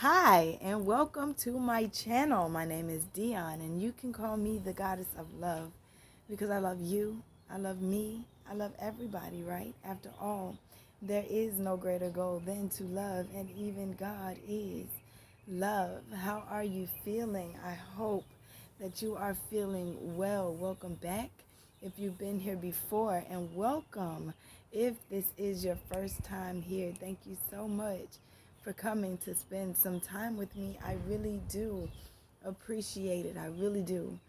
Hi, and welcome to my channel. My name is Dion, and you can call me the goddess of love because I love you, I love me, I love everybody, right? After all, there is no greater goal than to love, and even God is love. How are you feeling? I hope that you are feeling well. Welcome back if you've been here before, and welcome if this is your first time here. Thank you so much for coming to spend some time with me. I really do appreciate it. I really do.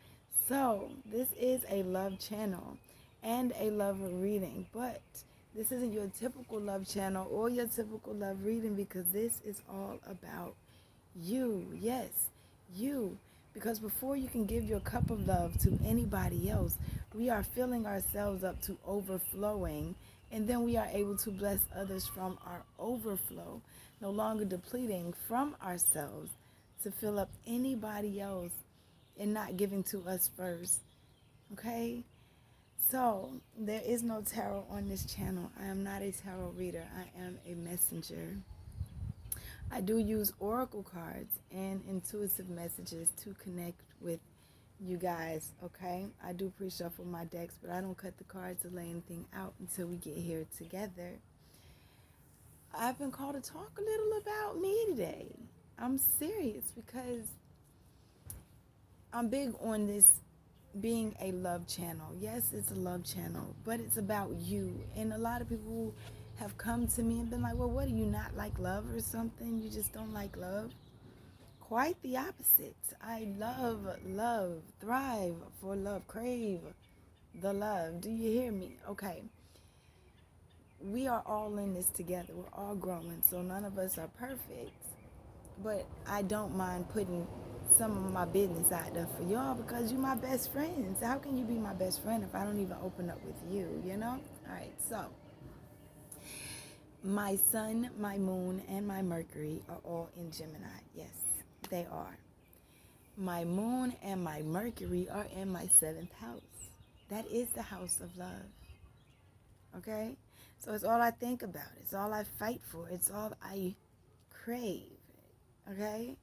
So, this is a love channel and a love reading, but this isn't your typical love channel or your typical love reading because this is all about you. Yes, you. Because before you can give your cup of love to anybody else, we are filling ourselves up to overflowing, and then we are able to bless others from our overflow, no longer depleting from ourselves to fill up anybody else and not giving to us first. Okay? So, there is no tarot on this channel. I am not a tarot reader, I am a messenger. I do use oracle cards and intuitive messages to connect with you guys, okay? I do pre-shuffle my decks, but I don't cut the cards or lay anything out until we get here together. I've been called to talk a little about me today. I'm serious because I'm big on this being a love channel. Yes, it's a love channel, but it's about you. And a lot of people have come to me and been like, well, what, do you not like love or something? You just don't like love? Quite the opposite. I love love, thrive for love, crave the love. Do you hear me? Okay. We are all in this together. We're all growing, so none of us are perfect. But I don't mind putting some of my business out there for y'all because you're my best friends. How can you be my best friend if I don't even open up with you, you know? All right, so my sun, my moon, and my Mercury are all in Gemini. Yes, they are. My moon and my Mercury are in my 7th house. That is the house of love. Okay? So it's all I think about. It's all I fight for. It's all I crave. Okay?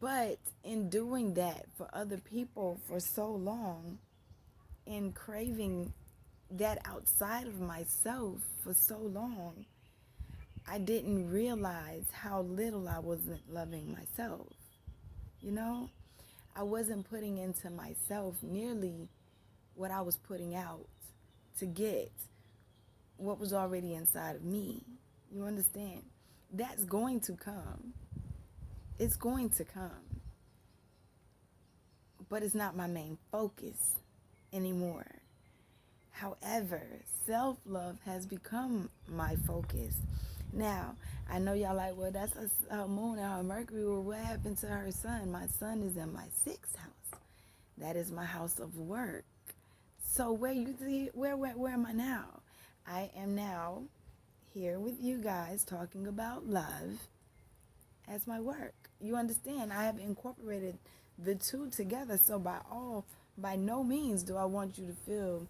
But in doing that for other people for so long, in craving that outside of myself for so long, I didn't realize how little I wasn't loving myself. You know? I wasn't putting into myself nearly what I was putting out to get what was already inside of me. You understand? That's going to come. It's going to come. But it's not my main focus anymore. However, self-love has become my focus. Now, I know y'all like, well, that's her moon and her Mercury. Well, what happened to her sun? My sun is in my 6th house. That is my house of work. So where am I now? I am now here with you guys talking about love as my work. You understand? I have incorporated the two together. So by no means do I want you to feel,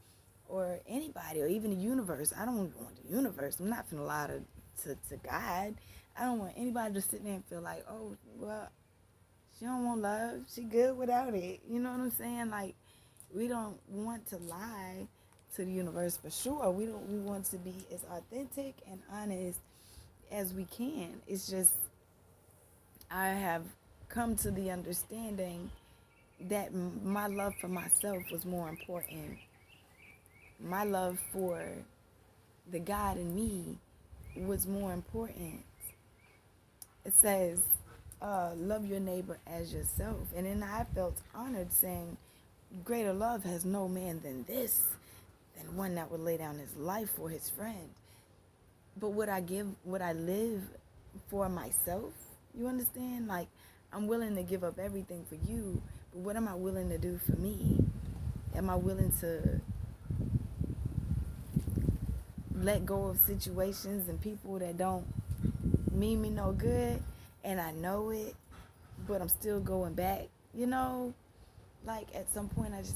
or anybody, or even the universe. I don't want the universe. I'm not finna lie to God. I don't want anybody to sit there and feel like, oh, well, she don't want love. She good without it. You know what I'm saying? Like, we don't want to lie to the universe for sure. We want to be as authentic and honest as we can. It's just I have come to the understanding that my love for myself was more important. My love for the God in me was more important. It says, love your neighbor as yourself. And then I felt honored saying, greater love has no man than this, than one that would lay down his life for his friend. But would I live for myself? You understand? Like, I'm willing to give up everything for you, but what am I willing to do for me? Am I willing to let go of situations and people that don't mean me no good, and I know it, but I'm still going back? You know, like, at some point I just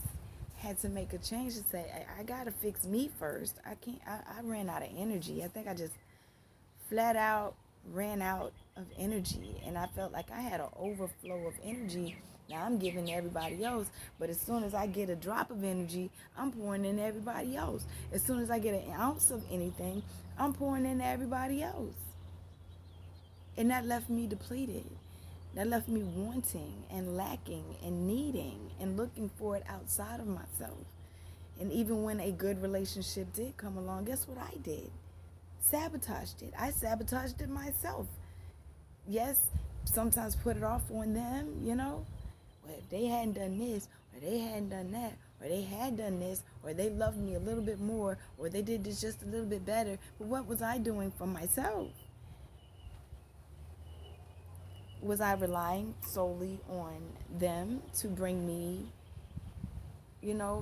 had to make a change and say, I gotta fix me first. I ran out of energy. I think I just flat out ran out of energy, and I felt like I had an overflow of energy. Now I'm giving to everybody else, but as soon as I get a drop of energy, I'm pouring in everybody else. As soon as I get an ounce of anything, I'm pouring in everybody else. And that left me depleted. That left me wanting and lacking and needing and looking for it outside of myself. And even when a good relationship did come along, guess what I did? Sabotaged it. I sabotaged it myself. Yes, sometimes put it off on them, Well, if they hadn't done this, or they hadn't done that, or they had done this, or they loved me a little bit more, or they did this just a little bit better. But what was I doing for myself? Was I relying solely on them to bring me,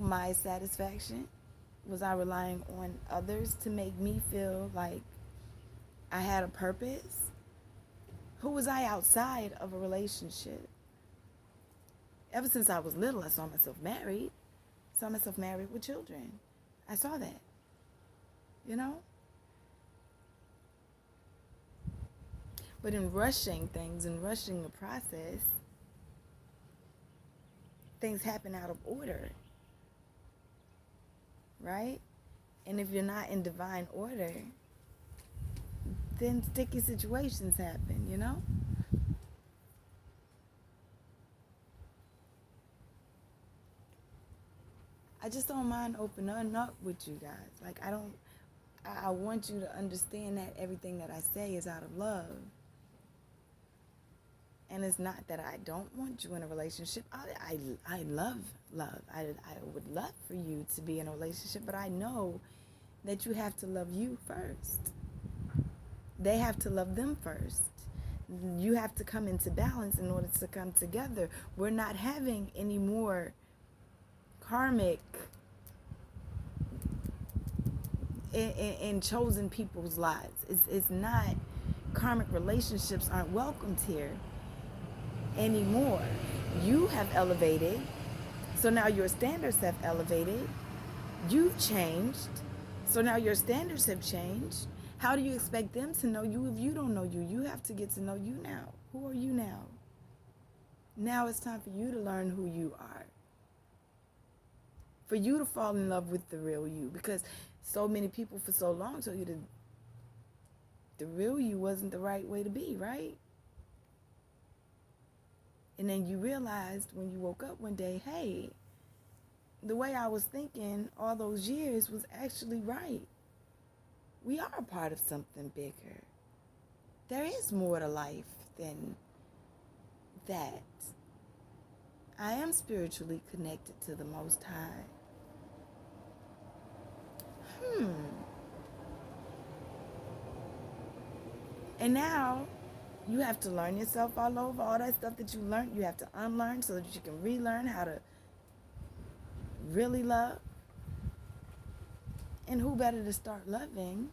my satisfaction? Was I relying on others to make me feel like I had a purpose? Who was I outside of a relationship? Ever since I was little, I saw myself married. Saw myself married with children. I saw that, But in rushing things and rushing the process, things happen out of order, right? And if you're not in divine order, then sticky situations happen, I just don't mind opening up with you guys. Like, I want you to understand that everything that I say is out of love. And it's not that I don't want you in a relationship. I love love. I would love for you to be in a relationship, but I know that you have to love you first. They have to love them first. You have to come into balance in order to come together. We're not having any more karmic in chosen people's lives. It's not, karmic relationships aren't welcomed here anymore. You have elevated, so now your standards have elevated. You've changed, so now your standards have changed. How do you expect them to know you if you don't know you? You have to get to know you now. Who are you now? Now it's time for you to learn who you are. For you to fall in love with the real you. Because so many people for so long told you that the real you wasn't the right way to be, right? And then you realized when you woke up one day, hey, the way I was thinking all those years was actually right. We are a part of something bigger. There is more to life than that. I am spiritually connected to the Most High. And now you have to learn yourself all over. All that stuff that you learned, you have to unlearn so that you can relearn how to really love. And who better to start loving?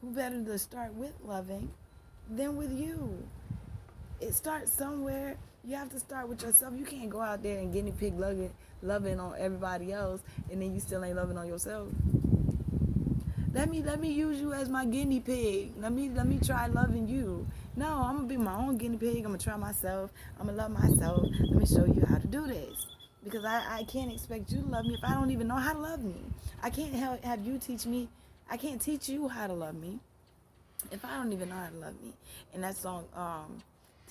Who better to start with loving than with you? It starts somewhere. You have to start with yourself. You can't go out there and guinea pig loving on everybody else and then you still ain't loving on yourself. Let me use you as my guinea pig. Let me try loving you. No, I'm gonna be my own guinea pig. I'm gonna try myself. I'm gonna love myself. Let me show you how to do this. Because I can't expect you to love me if I don't even know how to love me. I can't have you teach me. I can't teach you how to love me if I don't even know how to love me. And that song,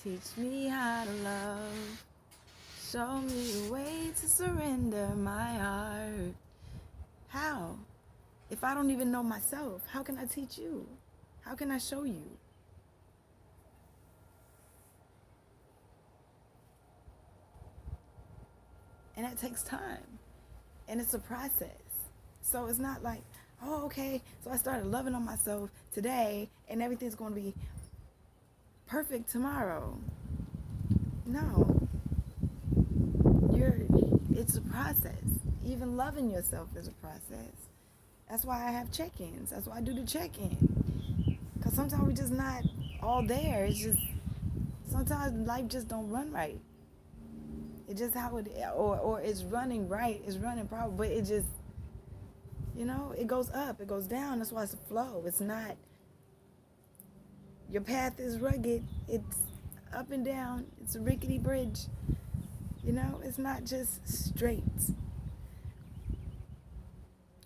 teach me how to love. Show me the way to surrender my heart. How? If I don't even know myself, how can I teach you? How can I show you? And that takes time. And it's a process. So it's not like, oh, okay, so I started loving on myself today and everything's going to be perfect tomorrow. No. It's a process. Even loving yourself is a process. That's why I have check-ins. That's why I do the check-in. Because sometimes we're just not all there. It's just, sometimes life just don't run right. It's just how it, or it's running right. It's running proper, but it just, it goes up, it goes down. That's why it's a flow. It's not Your path is rugged. It's up and down. It's a rickety bridge. You know, it's not just straight.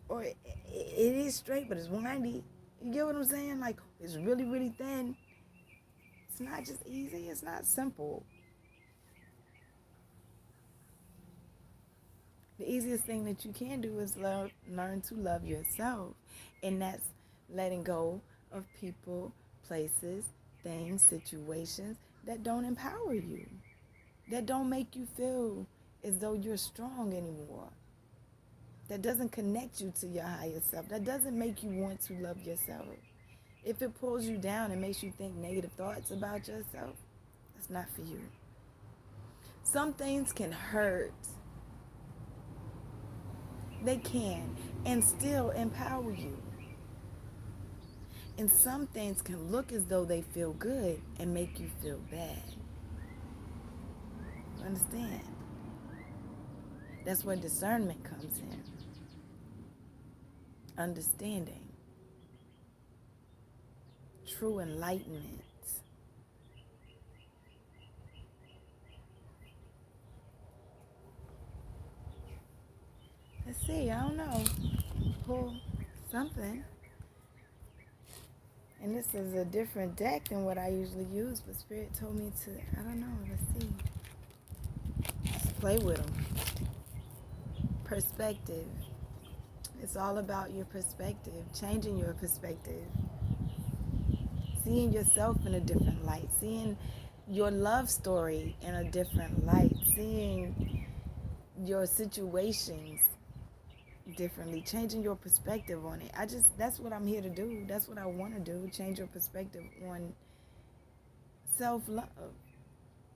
Or it is straight, but it's windy. You get what I'm saying? Like, it's really, really thin. It's not just easy. It's not simple. The easiest thing that you can do is learn to love yourself. And that's letting go of people, places, things, situations that don't empower you, that don't make you feel as though you're strong anymore, that doesn't connect you to your higher self, that doesn't make you want to love yourself. If it pulls you down and makes you think negative thoughts about yourself, that's not for you. Some things can hurt. They can, and still empower you. And some things can look as though they feel good and make you feel bad. Understand? That's where discernment comes in. Understanding. True enlightenment. Let's see, I don't know. Pull something. And this is a different deck than what I usually use, but Spirit told me to, I don't know, let's see. Just play with them. Perspective. It's all about your perspective, changing your perspective. Seeing yourself in a different light, seeing your love story in a different light, seeing your situations differently, changing your perspective on it. That's what I'm here to do. That's what I want to do, change your perspective on self-love.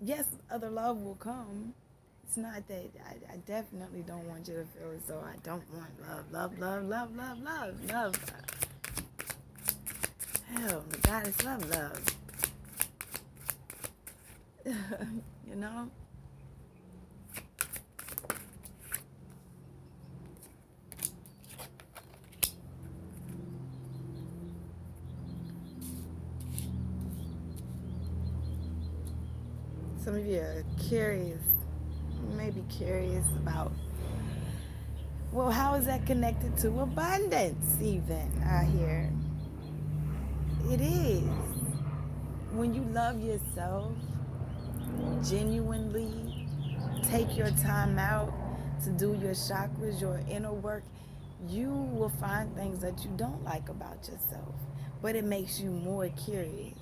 Yes, other love will come. It's not that I definitely don't want you to feel as though I don't want love. Hell, the goddess love. You know? Some of you are curious, maybe curious about, well, how is that connected to abundance even out here? It is. When you love yourself, genuinely take your time out to do your chakras, your inner work, you will find things that you don't like about yourself. But it makes you more curious,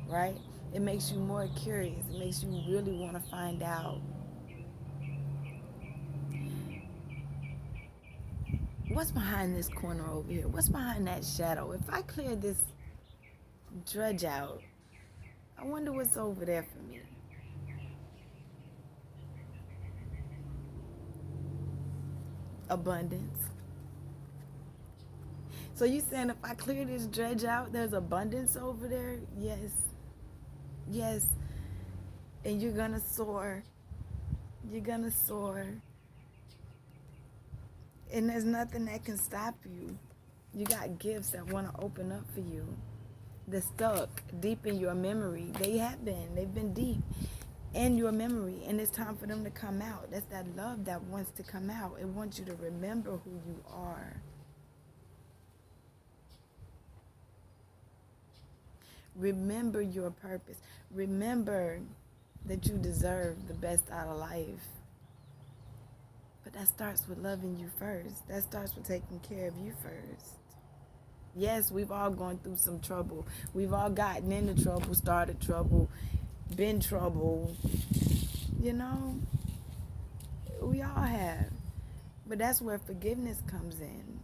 right? It makes you more curious. It makes you really want to find out what's behind this corner over here. What's behind that shadow? If I clear this dredge out, I wonder what's over there for me. Abundance. So you saying if I clear this dredge out, there's abundance over there? Yes. And you're gonna soar. And there's nothing that can stop you. You got gifts that want to open up for you. They're stuck deep in your memory. They've been deep in your memory, and it's time for them to come out. That's that love that wants to come out. It wants you to remember who you are. Remember your purpose. Remember that you deserve the best out of life. But that starts with loving you first. That starts with taking care of you first. Yes, we've all gone through some trouble. We've all gotten into trouble, started trouble, been trouble. You know, we all have. But that's where forgiveness comes in.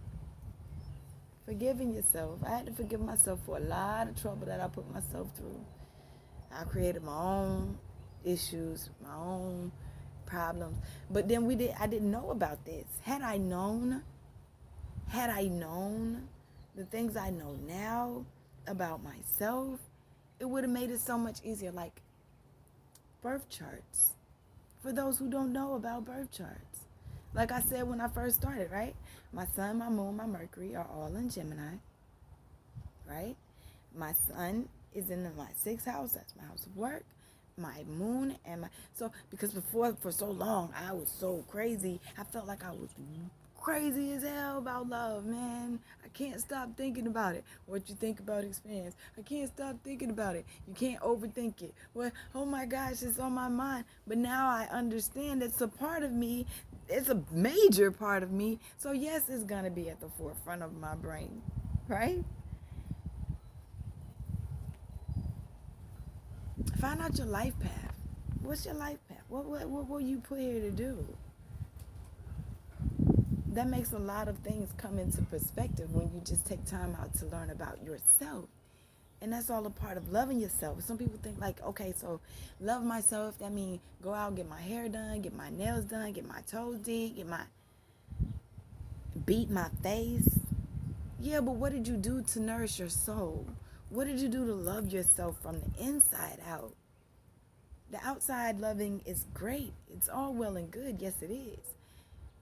Forgiving yourself. I had to forgive myself for a lot of trouble that I put myself through. I created my own issues, my own problems. But then I didn't know about this. Had I known the things I know now about myself, it would have made it so much easier. Like birth charts. For those who don't know about birth charts. Like I said when I first started, right? My sun, my moon, my Mercury are all in Gemini, right? My sun is in my sixth house. That's my house of work, my moon, and my... So, because before, for so long, I was so crazy. I felt like I was crazy as hell about love, man. I can't stop thinking about it. What you think about expands. I can't stop thinking about it. You can't overthink it. Well, oh my gosh, it's on my mind. But now I understand it's a part of me. It's a major part of me. So yes, it's gonna be at the forefront of my brain, right? Find out your life path. What's your life path? What were you put here to do? That makes a lot of things come into perspective when you just take time out to learn about yourself. And that's all a part of loving yourself. Some people think like, okay, so love myself, that means go out and get my hair done, get my nails done, get my toes did, beat my face. Yeah, but what did you do to nourish your soul? What did you do to love yourself from the inside out? The outside loving is great. It's all well and good. Yes, it is.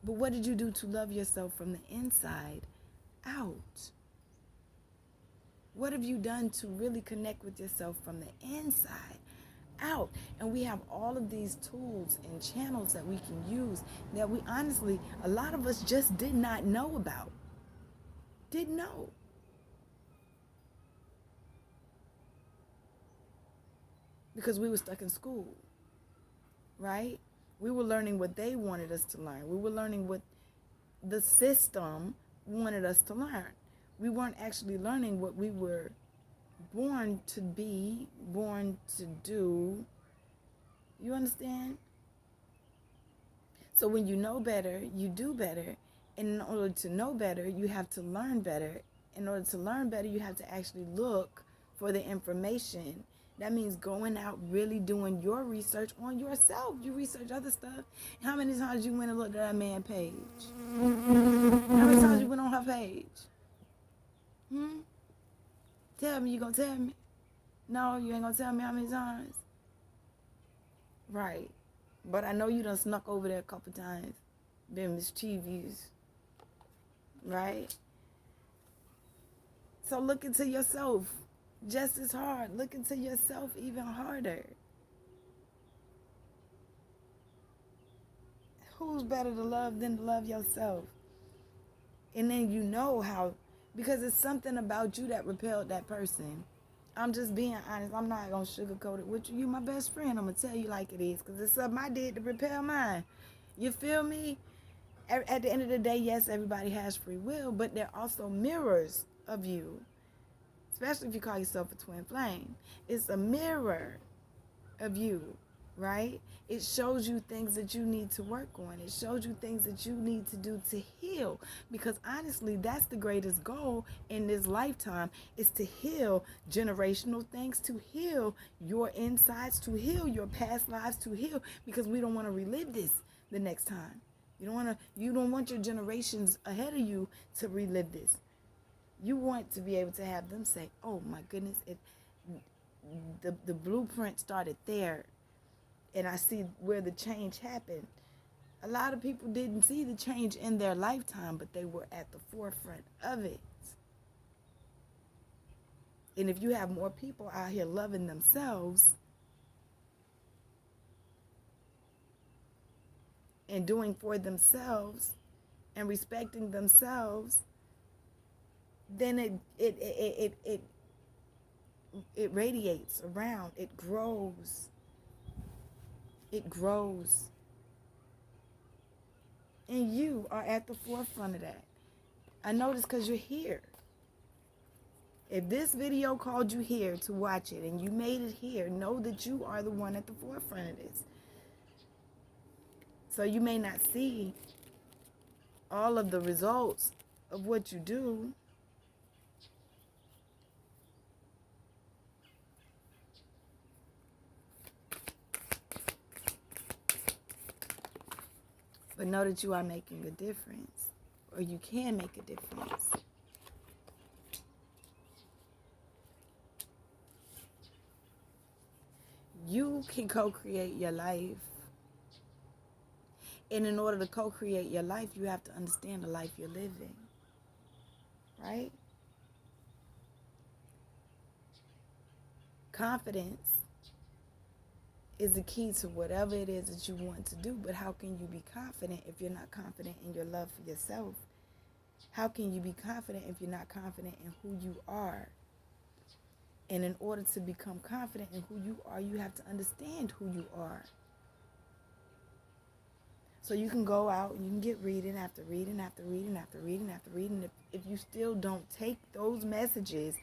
But what did you do to love yourself from the inside out? What have you done to really connect with yourself from the inside out? And we have all of these tools and channels that we can use that we honestly, a lot of us just did not know about. Didn't know. Because we were stuck in school, right? We were learning what they wanted us to learn. We were learning what the system wanted us to learn. We weren't actually learning what we were born to be, born to do. You understand? So when you know better, you do better. And in order to know better, you have to learn better. In order to learn better, you have to actually look for the information. That means going out, really doing your research on yourself. You research other stuff. How many times you went and looked at that man's page? How many times you went on her page? Tell me, you gonna tell me? No, you ain't gonna tell me how many times? Right. But I know you done snuck over there a couple times. Been mischievous. Right? So look into yourself just as hard. Look into yourself even harder. Who's better to love than to love yourself? And then you know how, because it's something about you that repelled that person. I'm just being honest. I'm not going to sugarcoat it with you. You my best friend. I'm going to tell you like it is, because it's something I did to repel mine. You feel me? At the end of the day, yes, everybody has free will, but they're also mirrors of you. Especially if you call yourself a twin flame. It's a mirror of you, right? It shows you things that you need to work on. It shows you things that you need to do to heal. Because honestly, that's the greatest goal in this lifetime, is to heal generational things, to heal your insides, to heal your past lives, to heal, because we don't want to relive this the next time. You don't want your generations ahead of you to relive this. You want to be able to have them say, oh my goodness, the blueprint started there, and I see where the change happened. A lot of people didn't see the change in their lifetime, but they were at the forefront of it. And if you have more people out here loving themselves and doing for themselves and respecting themselves, then it radiates around. It grows. It grows. And you are at the forefront of that. I know this because you're here. If this video called you here to watch it and you made it here, know that you are the one at the forefront of this. So you may not see all of the results of what you do, but know that you are making a difference, or you can make a difference. You can co-create your life. And in order to co-create your life, you have to understand the life you're living. Right? Confidence is the key to whatever it is that you want to do. But how can you be confident if you're not confident in your love for yourself? How can you be confident if you're not confident in who you are? And in order to become confident in who you are, you have to understand who you are. So you can go out and you can get reading after reading after reading after reading after reading. If you still don't take those messages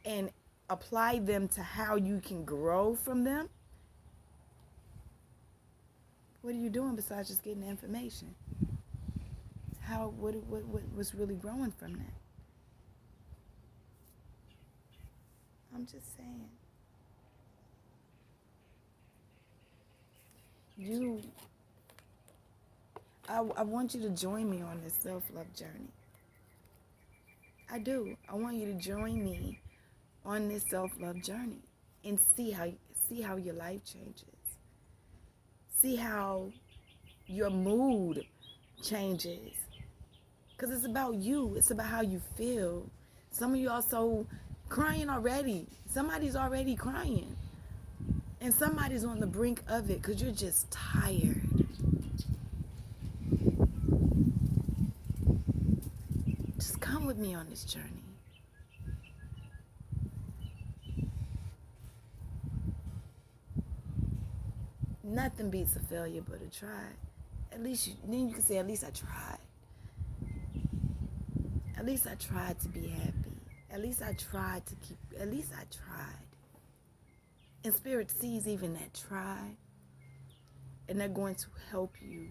and apply them to how you can grow from them, what are you doing besides just getting the information? What's really growing from that? I'm just saying. I want you to join me on this self-love journey. I do. I want you to join me on this self-love journey and see how your life changes. See how your mood changes. Because it's about you. It's about how you feel. Some of you are so crying already. Somebody's already crying. And somebody's on the brink of it because you're just tired. Just come with me on this journey. Nothing beats a failure but a try. Then you can say, at least I tried. At least I tried to be happy. At least I tried. And Spirit sees even that try. And they're going to help you.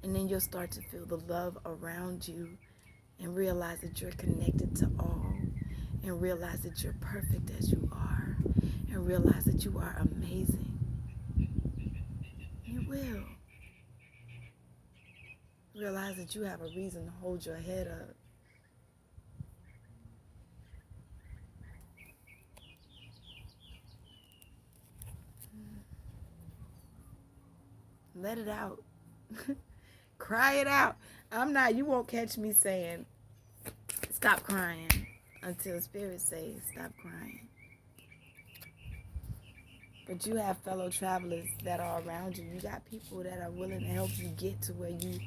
And then you'll start to feel the love around you and realize that you're connected to all. And realize that you're perfect as you are. And realize that you are amazing. You will. Realize that you have a reason to hold your head up. Let it out. Cry it out. You won't catch me saying, stop crying until Spirit says, stop crying. But you have fellow travelers that are around you. You got people that are willing to help you get to where you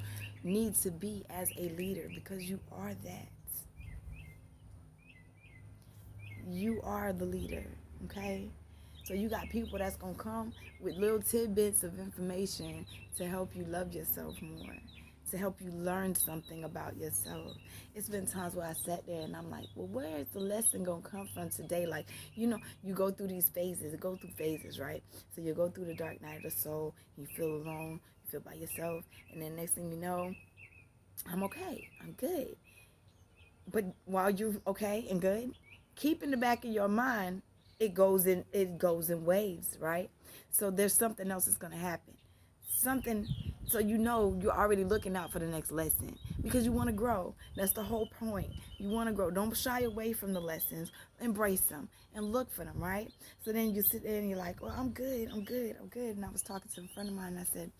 need to be as a leader, because you are that. You are the leader, okay? So you got people that's going to come with little tidbits of information to help you love yourself more, to help you learn something about yourself. It's been times where I sat there and I'm like, well, where is the lesson going to come from today? Like, you go through these phases, right? So you go through the dark night of the soul, you feel alone, you feel by yourself, and then next thing you know, I'm okay, I'm good. But while you're okay and good, keep in the back of your mind, it goes in waves, right? So there's something else that's going to happen. So you're already looking out for the next lesson because you want to grow. That's the whole point. You want to grow. Don't shy away from the lessons. Embrace them and look for them, right? So then you sit there and you're like, well, I'm good. And I was talking to a friend of mine and I said,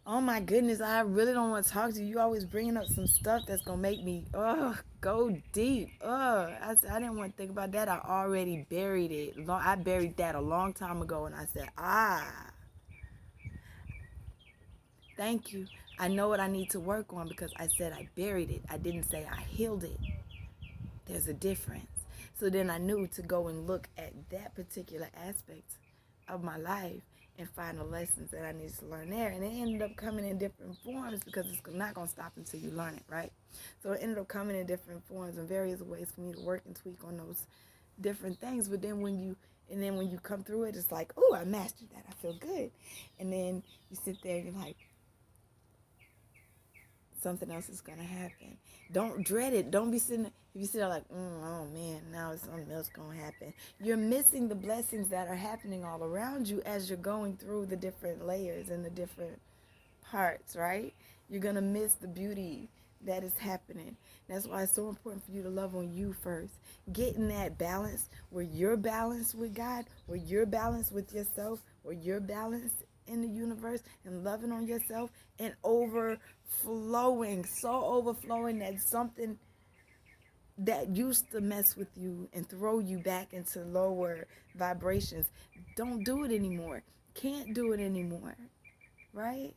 oh my goodness, I really don't want to talk to you. You always bringing up some stuff that's going to make me, go deep. I said, I didn't want to think about that. I already buried it. I buried that a long time ago. And I said, thank you. I know what I need to work on because I said I buried it. I didn't say I healed it. There's a difference. So then I knew to go and look at that particular aspect of my life and find the lessons that I needed to learn there. And it ended up coming in different forms because it's not going to stop until you learn it, right? So it ended up coming in different forms and various ways for me to work and tweak on those different things. But then when you come through it, it's like, oh, I mastered that. I feel good. And then you sit there and you're like, something else is going to happen. Don't dread it. Don't be sitting, if you sit there like, oh man, now it's something else going to happen. You're missing the blessings that are happening all around you as you're going through the different layers and the different parts, right? You're going to miss the beauty that is happening. That's why it's so important for you to love on you first. Get in that balance where you're balanced with God, where you're balanced with yourself, where you're balanced in the universe and loving on yourself and overflowing, so overflowing that something that used to mess with you and throw you back into lower vibrations. Don't do it anymore. Can't do it anymore. Right?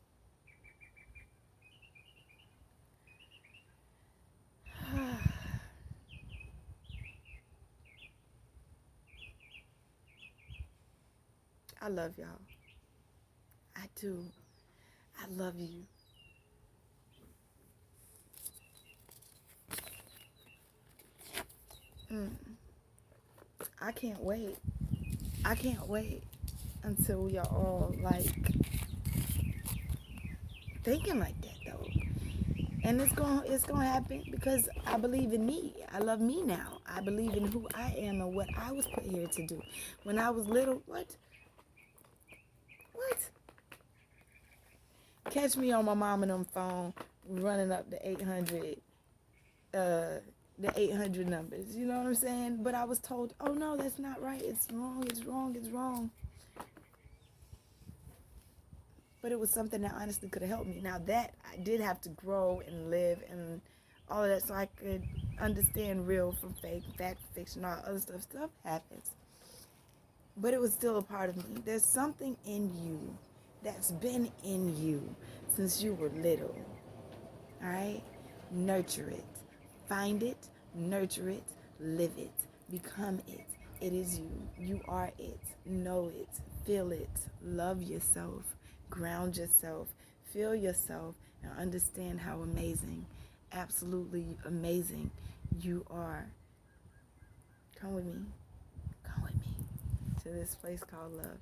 I love y'all. I do. I love you. I can't wait. I can't wait until we are all like thinking like that though. And it's gonna happen because I believe in me. I love me now. I believe in who I am and what I was put here to do. When I was little, what? What? Catch me on my mom and them phone running up the 800 the 800 numbers. You know what I'm saying? But I was told, "Oh no, that's not right. It's wrong. It's wrong. It's wrong." But it was something that honestly could have helped me. Now that I did have to grow and live and all of that so I could understand real from fake, fact, fiction, all other stuff. Stuff happens. But it was still a part of me. There's something in you that's been in you since you were little. All right? Nurture it. Find it, nurture it, live it, become it. It is you. You are it. Know it. Feel it. Love yourself. Ground yourself. Feel yourself and understand how amazing, absolutely amazing you are. Come with me. Come with me to this place called love.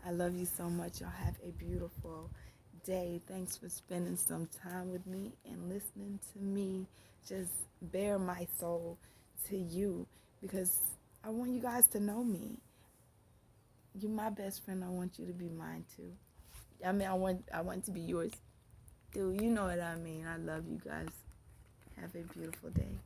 I love you so much. Y'all have a beautiful day. Thanks for spending some time with me and listening to me just bare my soul to you, because I want you guys to know me. You're my best friend. I want you to be mine too. I mean, I want to be yours too. You know what I mean. I love you guys. Have a beautiful day.